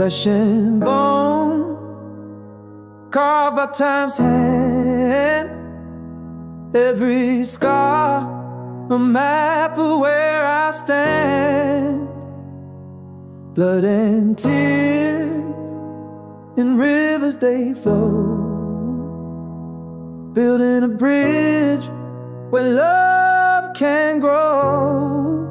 flesh and bone, carved by time's hand. Every scar, a map of where I stand. Blood and tears, in rivers they flow, building a bridge where love can grow.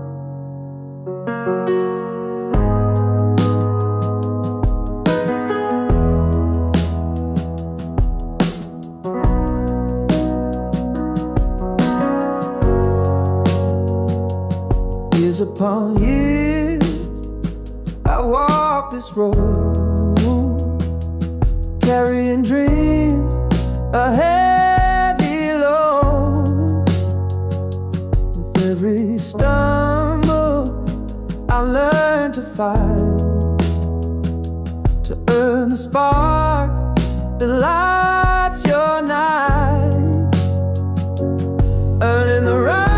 Years upon years, I walk this road, carrying dreams, a heavy load. With every stumble, I learn to fight, to earn the spark that lights your night, earning the right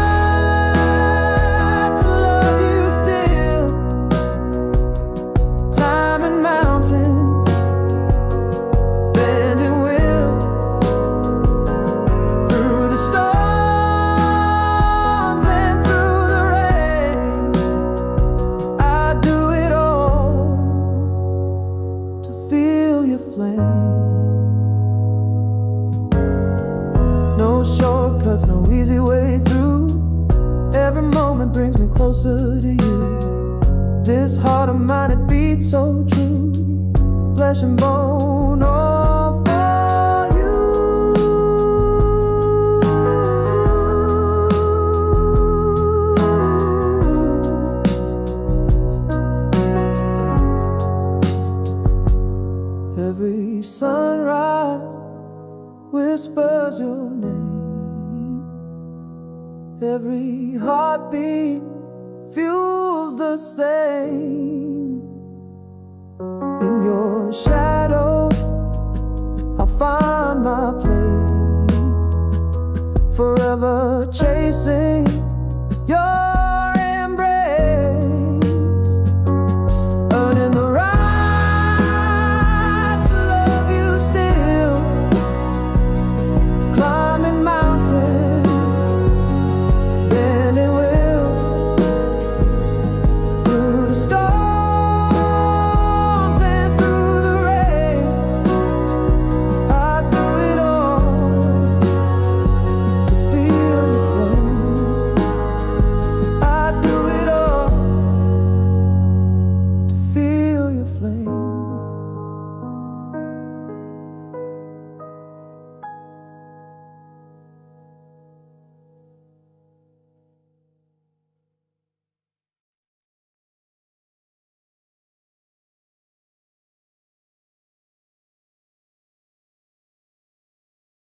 no easy way through. Every moment brings me closer to you. This heart of mine, it beats so true. Flesh and bone, all for you. Every sunrise whispers your name. Every heartbeat feels the same. In your shadow, I'll find my place, forever chasing